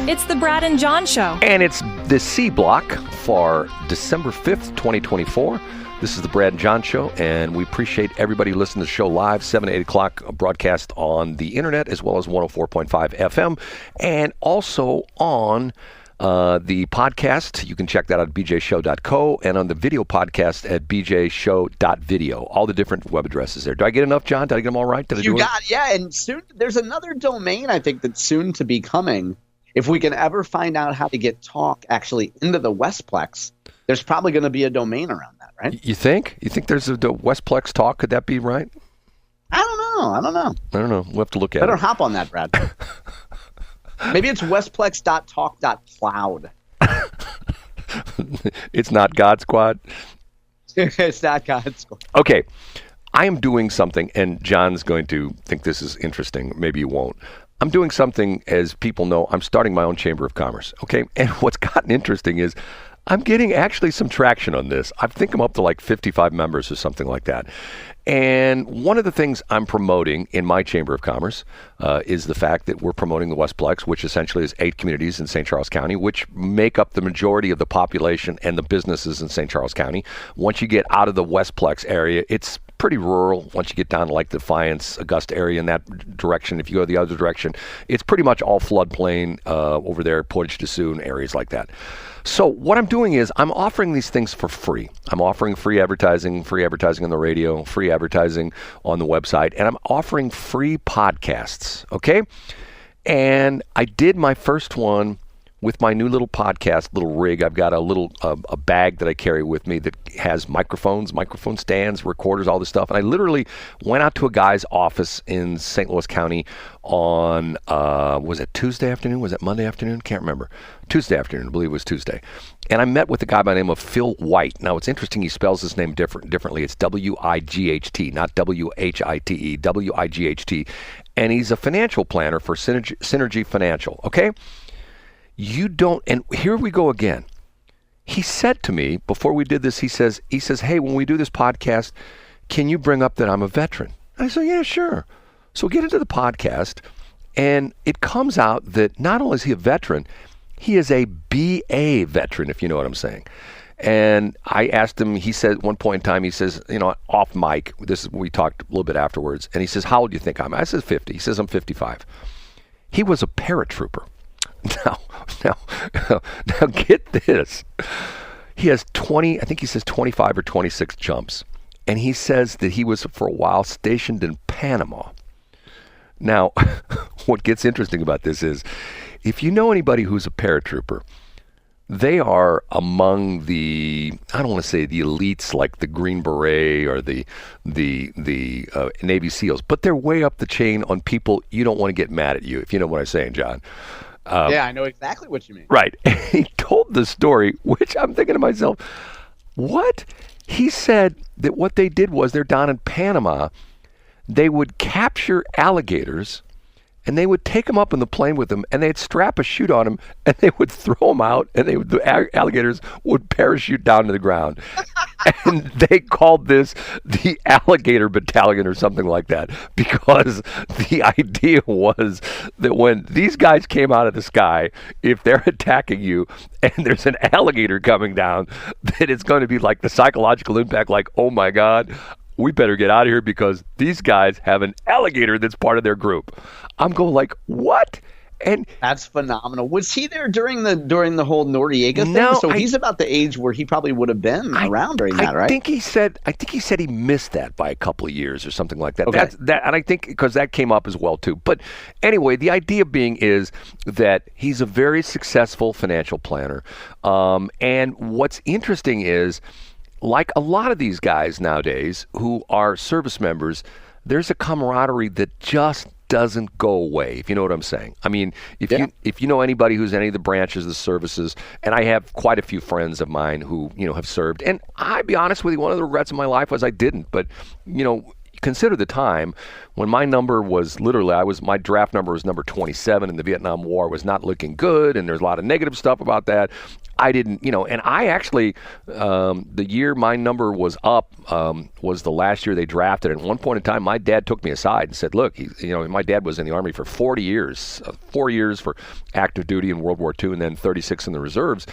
It's the Brad and John Show. And it's the C block for December 5th, 2024. This is the Brad and John Show, and we appreciate everybody listening to the show live, 7 to 8 o'clock, broadcast on the internet, as well as 104.5 FM, and also on the podcast. You can check that out at bjshow.co, and on the video podcast at bjshow.video. All the different web addresses there. Did I get enough, John? Did I get them all right? Did I do it? Yeah, and soon there's another domain, I think, that's soon to be coming. If we can ever find out how to get talk actually into the Westplex, there's probably going to be a domain around that, right? You think? You think there's the Westplex talk? Could that be right? I don't know. We'll have to look at Better it. hop on that, Brad. Maybe it's westplex.talk.cloud. It's not God Squad? It's not God Squad. Okay. I am doing something, and John's going to think this is interesting. Maybe you won't. I'm doing something, as people know, I'm starting my own Chamber of Commerce, okay? And what's gotten interesting is I'm getting actually some traction on this. I think I'm up to like 55 members or something like that. And one of the things I'm promoting in my Chamber of Commerce is the fact that we're promoting the Westplex, which essentially is 8 communities in St. Charles County, which make up the majority of the population and the businesses in St. Charles County. Once you get out of the Westplex area, it's pretty rural. Once you get down to like the Defiance, Augusta area in that direction, if you go the other direction, it's pretty much all floodplain over there, Portage de Sioux, areas like that. So what I'm doing is I'm offering these things for free. I'm offering free advertising on the radio, free advertising on the website, and I'm offering free podcasts, okay? And I did my first one with my new little podcast, little rig. I've got a little a bag that I carry with me that has microphones, microphone stands, recorders, all this stuff. And I literally went out to a guy's office in St. Louis County on, was it Tuesday afternoon? Was it Monday afternoon? Can't remember. Tuesday afternoon, I believe it was Tuesday. And I met with a guy by the name of Phil White. Now, it's interesting, he spells his name differently. It's W-I-G-H-T, not W-H-I-T-E, W-I-G-H-T. And he's a financial planner for Synergy Financial, okay? You don't, and here we go again. He said to me before we did this, he says, hey, when we do this podcast, can you bring up that I'm a veteran? I said, yeah, sure. So we get into the podcast, and it comes out that not only is he a veteran, he is a BA veteran, if you know what I'm saying. And I asked him, he said at one point in time, he says, off mic, we talked a little bit afterwards, and he says, how old do you think I'm? I said 50. He says, I'm 55. He was a paratrooper. Now, get this. He has 25 or 26 jumps. And he says that he was, for a while, stationed in Panama. Now, what gets interesting about this is, if you know anybody who's a paratrooper, they are among the, I don't want to say the elites like the Green Beret or the Navy SEALs, but they're way up the chain on people you don't want to get mad at you, if you know what I'm saying, John. Yeah, I know exactly what you mean. Right. He told the story, which I'm thinking to myself, what? He said that what they did was they're down in Panama. They would capture alligators, and they would take them up in the plane with them, and they'd strap a chute on them, and they would throw them out, and the alligators would parachute down to the ground. And they called this the Alligator Battalion or something like that, because the idea was that when these guys came out of the sky, if they're attacking you and there's an alligator coming down, that it's going to be like the psychological impact, like, oh my God, we better get out of here because these guys have an alligator that's part of their group. I'm going like, what? And that's phenomenal. Was he there during the whole Noriega thing? No, so he's about the age where he probably would have been around during that, right? I think he said he missed that by a couple of years or something like that. Okay. And I think because that came up as well too. But anyway, the idea being is that he's a very successful financial planner. And what's interesting is, like a lot of these guys nowadays who are service members, there's a camaraderie that just doesn't go away, if you know what I'm saying. I mean, if you know anybody who's any of the branches of the services, and I have quite a few friends of mine who, have served, and I'll be honest with you, one of the regrets of my life was I didn't, but, consider the time when my number was literally, my draft number was number 27, and the Vietnam War was not looking good, and there's a lot of negative stuff about that. I didn't, and I actually, the year my number was up was the last year they drafted. And at one point in time, my dad took me aside and said, look, my dad was in the Army for 40 years, 4 years for active duty in World War II and then 36 in the reserves.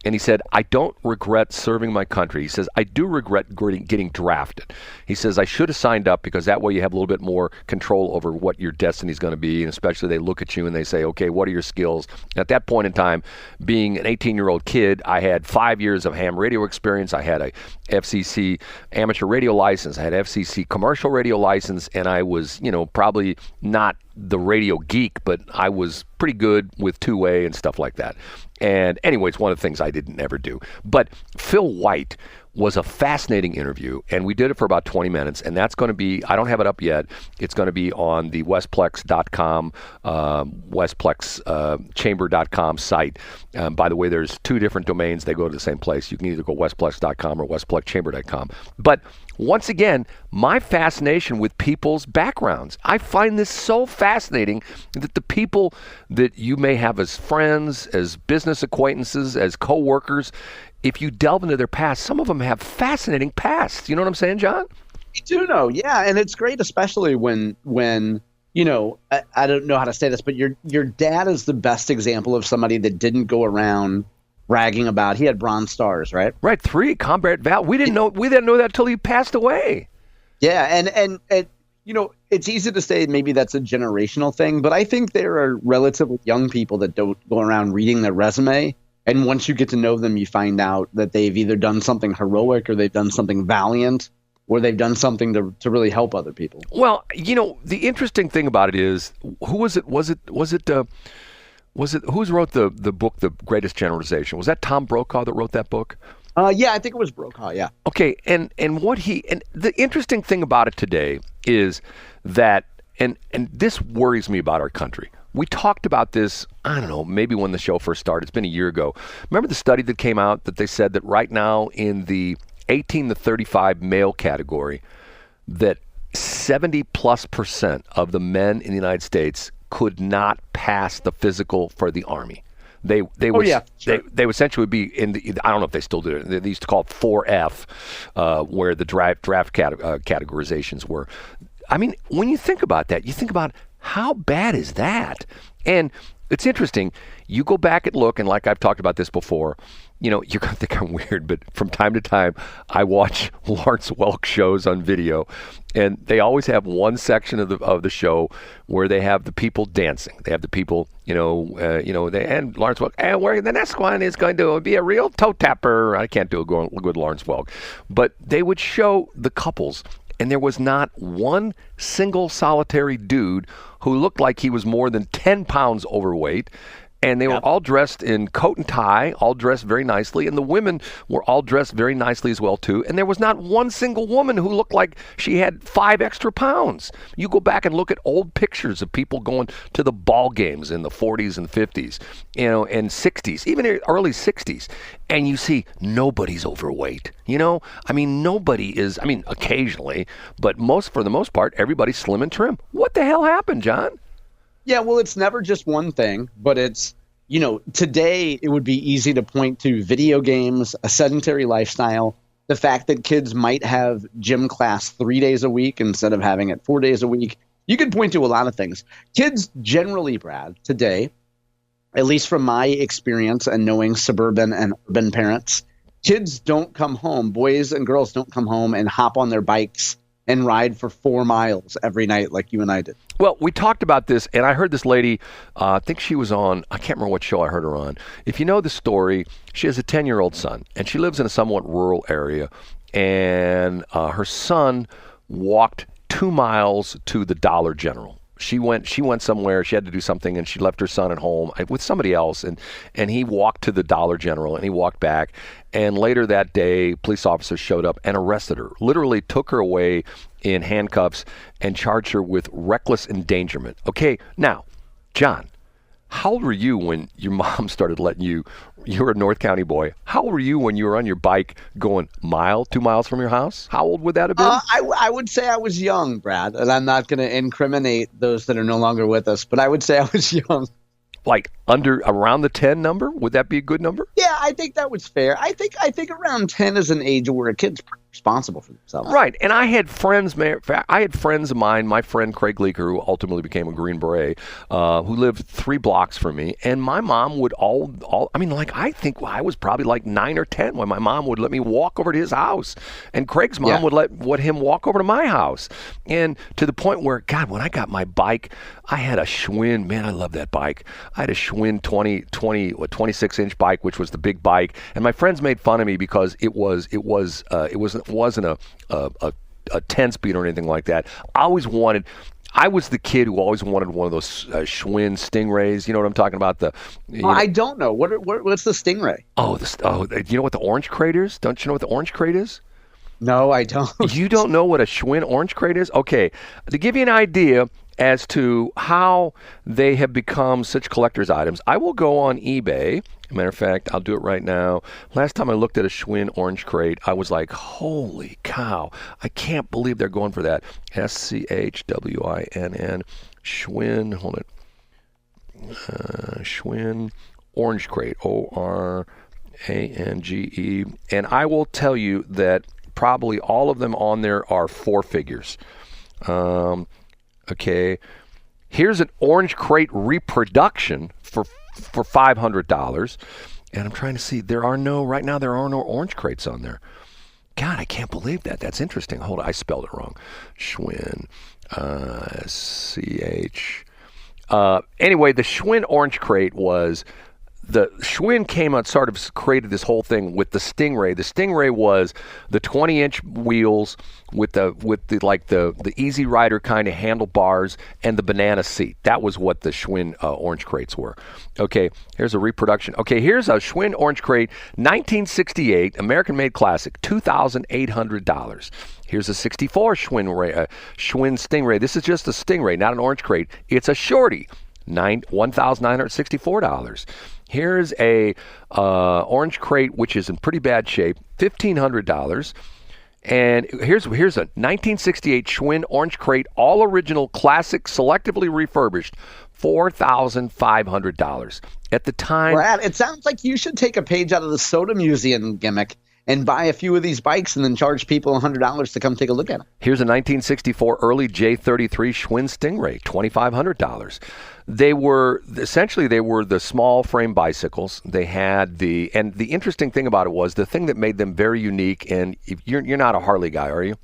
And he said, I don't regret serving my country. He says, I do regret getting drafted. He says, I should have signed up because that way you have a little bit more control over what your destiny is going to be. And especially they look at you and they say, okay, what are your skills? And at that point in time, being an 18-year-old kid, I had 5 years of ham radio experience. I had a FCC amateur radio license. I had FCC commercial radio license. And I was, probably not the radio geek, but I was pretty good with two-way and stuff like that. And anyway, it's one of the things I didn't ever do. But Phil White was a fascinating interview, and we did it for about 20 minutes, and that's going to be, I don't have it up yet, it's going to be on the Westplex.com, Westplex chamber.com site. By the way, there's two different domains. They go to the same place. You can either go Westplex.com or WestplexChamber.com. But once again, my fascination with people's backgrounds. I find this so fascinating that the people that you may have as friends, as business acquaintances, as co-workers, if you delve into their past, some of them have fascinating pasts. You know what I'm saying, John? I do know, yeah. And it's great, especially when I don't know how to say this, but your dad is the best example of somebody that didn't go around bragging about, he had Bronze Stars, right? Right, 3 combat val. We didn't know that till he passed away. Yeah, and it's easy to say maybe that's a generational thing, but I think there are relatively young people that don't go around reading their resume. And once you get to know them, you find out that they've either done something heroic or they've done something valiant or they've done something to really help other people. Well, the interesting thing about it is, who was it? Was it who wrote the book, The Greatest Generalization? Was that Tom Brokaw that wrote that book? Yeah, I think it was Brokaw, yeah. Okay, and the interesting thing about it today is that, and this worries me about our country. We talked about this, I don't know, maybe when the show first started. It's been a year ago. Remember the study that came out that they said that right now in the 18 to 35 male category, that 70+% of the men in the United States could not pass the physical for the Army. They would essentially be in the, I don't know if they still do it. They used to call it 4F, where the draft categorizations were. I mean, when you think about that, you think about how bad is that? And it's interesting. You go back and look, and like I've talked about this before, you're going to think I'm weird, but from time to time, I watch Lawrence Welk shows on video, and they always have one section of the show where they have the people dancing. They have the people, and Lawrence Welk, and where the next one is going to be a real toe tapper. I can't do a good Lawrence Welk, but they would show the couples. And there was not one single solitary dude who looked like he was more than 10 pounds overweight. And they were all dressed in coat and tie, all dressed very nicely. And the women were all dressed very nicely as well, too. And there was not one single woman who looked like she had 5 extra pounds. You go back and look at old pictures of people going to the ball games in the 40s and 50s, and 60s, even early 60s. And you see nobody's overweight. Nobody is, occasionally, but for the most part, everybody's slim and trim. What the hell happened, John? Yeah, well, it's never just one thing, but it's, today it would be easy to point to video games, a sedentary lifestyle, the fact that kids might have gym class 3 days a week instead of having it 4 days a week. You could point to a lot of things. Kids generally, Brad, today, at least from my experience and knowing suburban and urban parents, kids don't come home, boys and girls don't come home and hop on their bikes and ride for 4 miles every night like you and I did. Well, we talked about this, and I heard this lady, I think she was on, I can't remember what show I heard her on. If you know the story, she has a 10-year-old son, and she lives in a somewhat rural area, and her son walked 2 miles to the Dollar General. She went somewhere, she had to do something, and she left her son at home with somebody else, and he walked to the Dollar General, and he walked back, and later that day, police officers showed up and arrested her, literally took her away in handcuffs and charged her with reckless endangerment. Okay, now, John, How old were you when your mom started letting you? You were a North County boy. How old were you when you were on your bike going 2 miles from your house? How old would that have been? I would say I was young, Brad, and I'm not going to incriminate those that are no longer with us, but I would say I was young. Like around the 10 number? Would that be a good number? Yeah, I think that was fair. I think around 10 is an age where a kid's responsible for themselves. Right. And I had friends, of mine, my friend Craig Leaker, who ultimately became a Green Beret, who lived 3 blocks from me. And my mom would I think I was probably like 9 or 10 when my mom would let me walk over to his house. And Craig's mom would let him walk over to my house. And to the point where, God, when I got my bike, I had a Schwinn. Man, I love that bike. I had a Schwinn 26-inch bike, which was the big bike. And my friends made fun of me because it wasn't a 10-speed or anything like that. I was the kid who always wanted one of those Schwinn Stingrays. You know what I'm talking about? I don't know. What's the Stingray? You know what the orange crate is? Don't you know what the orange crate is? No, I don't. You don't know what a Schwinn orange crate is? Okay. To give you an idea as to how they have become such collector's items, I will go on eBay. Matter of fact, I'll do it right now. Last time I looked at a Schwinn orange crate, I was like, holy cow, I can't believe they're going for that. Schwinn, Schwinn, hold it. Schwinn orange crate, ORANGE. And I will tell you that probably all of them on there are 4 figures. Okay, here's an orange crate reproduction for $500, and I'm trying to see. Right now there are no orange crates on there. God, I can't believe that. That's interesting. Hold on, I spelled it wrong. Schwinn, CH. Anyway, the Schwinn orange crate was. The Schwinn came out, sort of created this whole thing with the Stingray. The Stingray was the 20-inch wheels with the Easy Rider kind of handlebars and the banana seat. That was what the Schwinn orange crates were. Okay, here's a reproduction. Okay, here's a Schwinn orange crate, 1968, American-made classic, $2,800. Here's a 64 Schwinn Stingray. This is just a Stingray, not an orange crate. It's a shorty, $1,964. Here's a orange crate, which is in pretty bad shape, $1,500. And here's a 1968 Schwinn orange crate, all original, classic, selectively refurbished, $4,500. At the time, Brad, it sounds like you should take a page out of the Soda Museum gimmick and buy a few of these bikes and then charge people $100 to come take a look at them. Here's a 1964 early J33 Schwinn Stingray, $2,500. They were the small frame bicycles. They had and the interesting thing about it was the thing that made them very unique. And you're not a Harley guy, are you?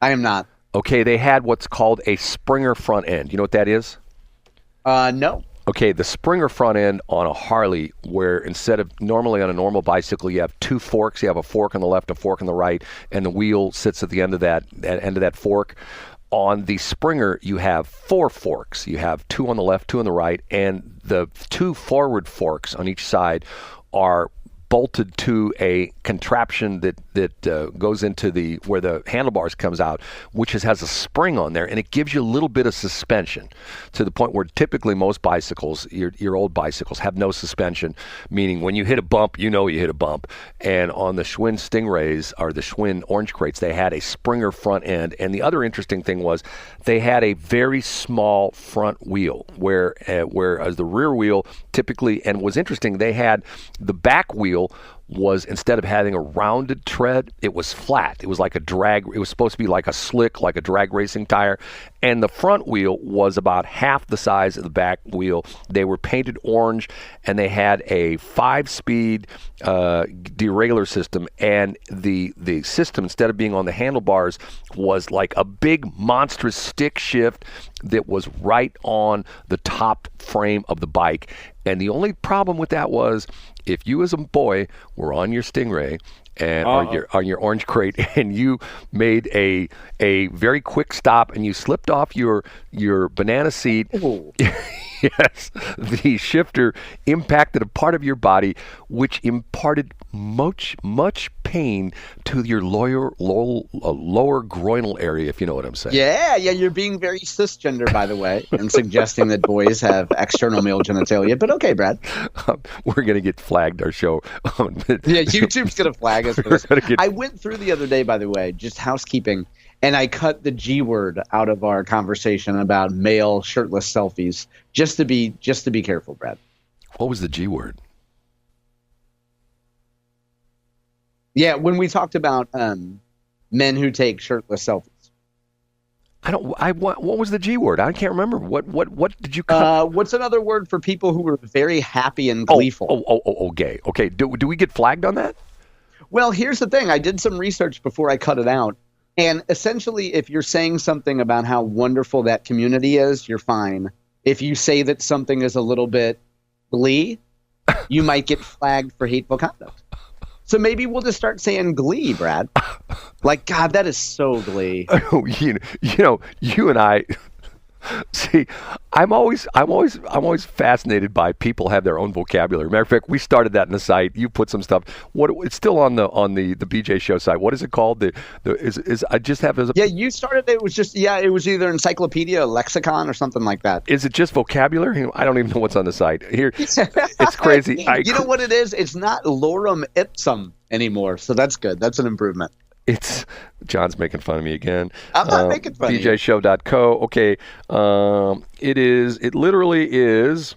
I am not. Okay, they had what's called a Springer front end. You know what that is? No. Okay, the Springer front end on a Harley, where instead of normally on a normal bicycle, you have 2 forks. You have a fork on the left, a fork on the right, and the wheel sits at the end of that fork. On the Springer, you have 4 forks. You have 2 on the left, 2 on the right, and the 2 forward forks on each side are bolted to a contraption that goes into where the handlebars comes out, which has a spring on there, and it gives you a little bit of suspension to the point where typically most bicycles, your old bicycles, have no suspension, meaning when you hit a bump, you know you hit a bump. And on the Schwinn Stingrays, or the Schwinn orange crates, they had a Springer front end. And the other interesting thing was they had a very small front wheel, whereas the rear wheel typically, and was interesting, they had the back wheel was, instead of having a rounded tread, it was flat. It was like a drag. It was supposed to be like a slick, like a drag racing tire. And the front wheel was about half the size of the back wheel. They were painted orange, and they had a 5-speed derailleur system. And the system, instead of being on the handlebars, was like a big monstrous stick shift that was right on the top frame of the bike. And the only problem with that was, if you as a boy were on your Stingray and Uh-oh. on your orange crate, and you made a very quick stop, and you slipped off your banana seat. Ooh. Yes, the shifter impacted a part of your body, which imparted much pain to your lower groinal area, if you know what I'm saying. Yeah, you're being very cisgender, by the way, and suggesting that boys have external male genitalia. But okay, Brad. We're going to get flagged, our show. Yeah, YouTube's going to flag us for this. I went through the other day, by the way, just housekeeping, and I cut the G word out of our conversation about male shirtless selfies, just to be careful, Brad. What was the G word? Yeah, when we talked about men who take shirtless selfies. What was the G word? I can't remember. What did you cut? What's another word for people who were very happy and gleeful? Gay. Okay. Do we get flagged on that? Well, here's the thing. I did some research before I cut it out. And essentially, if you're saying something about how wonderful that community is, you're fine. If you say that something is a little bit Glee, you might get flagged for hateful conduct. So maybe we'll just start saying Glee, Brad. Like, God, that is so Glee. You know, you and I. See, I'm always fascinated by people have their own vocabulary. Matter of fact, we started that in the site. You put some stuff. It's still on the BJ Show site. What is it called? I just have as a. Yeah, you started. It was either encyclopedia, lexicon, or something like that. Is it just vocabulary? I don't even know what's on the site here. It's crazy. You know what it is? It's not lorem ipsum anymore. So that's good. That's an improvement. John's making fun of me again. I'm not making fun of you. BJShow.co. Okay. It literally is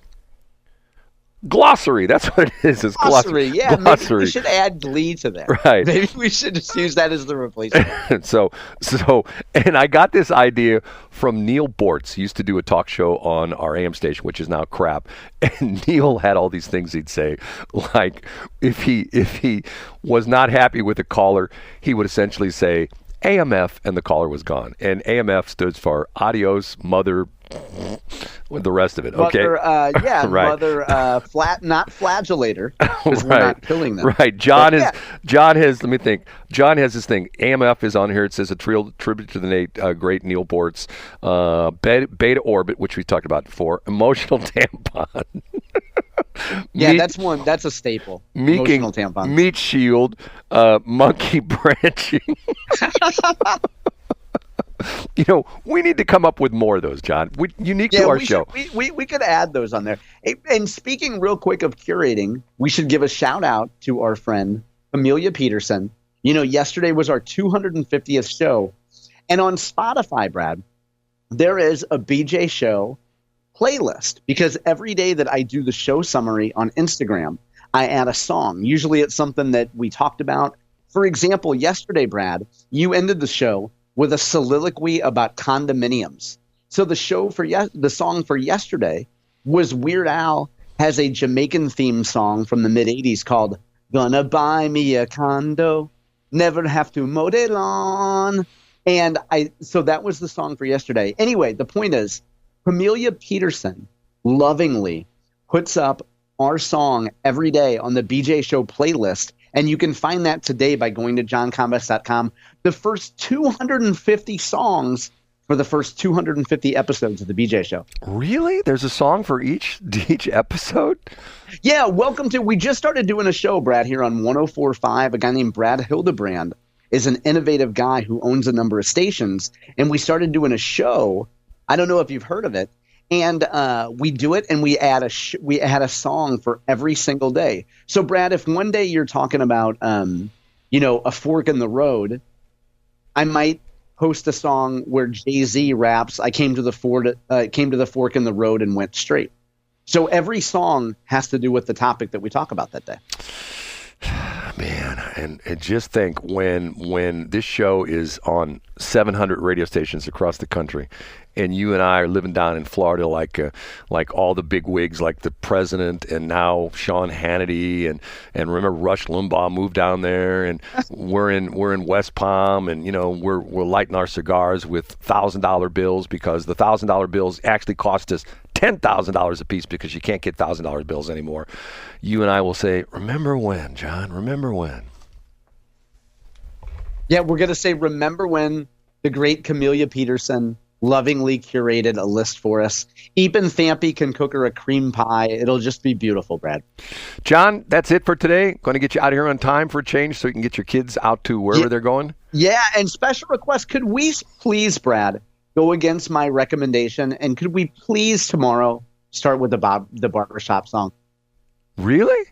glossary. That's what it is. It's glossary. Yeah, glossary. Maybe we should add Glee to that. Right. Maybe we should just use that as the replacement. So, and I got this idea from Neil Bortz. He used to do a talk show on our AM station, which is now crap. And Neil had all these things he'd say, like if he was not happy with a caller, he would essentially say AMF, and the caller was gone. And AMF stood for adios, mother, with the rest of it. Okay. Mother, right. Mother, not flagellator, because we're not killing them. Right. John has. Let me think. John has this thing. AMF is on here. It says a tribute to the great Neil Bortz. Beta orbit, which we talked about before. Emotional tampon. Yeah, that's one. That's a staple. Emotional tampon. Meat shield. Monkey branching. You know, we need to come up with more of those, John. Unique to our show. We could add those on there. And speaking real quick of curating, we should give a shout out to our friend Amelia Peterson. You know, yesterday was our 250th show. And on Spotify, Brad, there is a BJ Show playlist, because every day that I do the show summary on Instagram, I add a song. Usually it's something that we talked about. For example, yesterday, Brad, you ended the show with a soliloquy about condominiums. So the song for yesterday was Weird Al has a Jamaican theme song from the mid-'80s called Gonna Buy Me a Condo, Never Have to Mow the Lawn. And so that was the song for yesterday. Anyway, the point is, Amelia Peterson lovingly puts up our song every day on the BJ Show playlist. And you can find that today by going to johncombest.com. The first 250 songs for the first 250 episodes of the BJ Show. Really? There's a song for each episode? Yeah, we just started doing a show, Brad, here on 104.5. A guy named Brad Hildebrand is an innovative guy who owns a number of stations. And we started doing a show. I don't know if you've heard of it. And we do it, and we add a song for every single day. So, Brad, if one day you're talking about, a fork in the road, I might post a song where Jay-Z raps, "I came to the fork in the road and went straight." So every song has to do with the topic that we talk about that day. Man, and just think when this show is on 700 radio stations across the country, and you and I are living down in Florida like all the big wigs, like the president, and now Sean Hannity, and remember Rush Limbaugh moved down there, and we're in West Palm, and we're lighting our cigars with $1,000 bills, because the $1,000 bills actually cost us $10,000 a piece, because you can't get $1,000 bills anymore. you and I will say, remember when, John? Remember when? Yeah, we're going to say, remember when the great Camellia Peterson lovingly curated a list for us. Eben Thampy can cook her a cream pie. It'll just be beautiful, Brad. John, that's it for today. Going to get you out of here on time for a change so you can get your kids out to wherever they're going. Yeah, and special request, could we please, Brad, go against my recommendation, and could we please tomorrow start with the barbershop song? Really?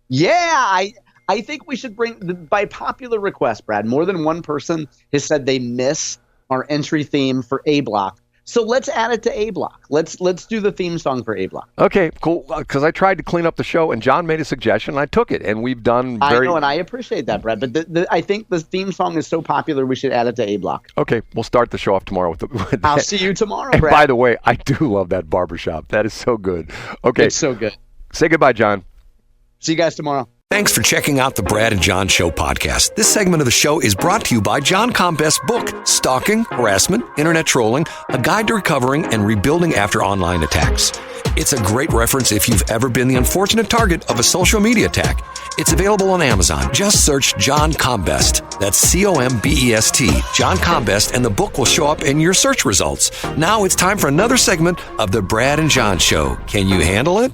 Yeah, I think we should bring, by popular request, Brad, more than one person has said they miss our entry theme for A Block. So let's add it to A Block. Let's do the theme song for A Block. Okay, cool. Because I tried to clean up the show, and John made a suggestion, and I took it, and we've done I know, and I appreciate that, Brad. But I think the theme song is so popular, we should add it to A Block. Okay, we'll start the show off tomorrow with that. I'll see you tomorrow, And Brad. by the way, I do love that barbershop. That is so good. Okay. It's so good. Say goodbye, John. See you guys tomorrow. Thanks for checking out the Brad and John Show podcast. This segment of the show is brought to you by John Combest's book, Stalking, Harassment, Internet Trolling, A Guide to Recovering and Rebuilding After Online Attacks. It's a great reference if you've ever been the unfortunate target of a social media attack. It's available on Amazon. Just search John Combest. That's Combest, John Combest, and the book will show up in your search results. Now it's time for another segment of the Brad and John Show. Can you handle it?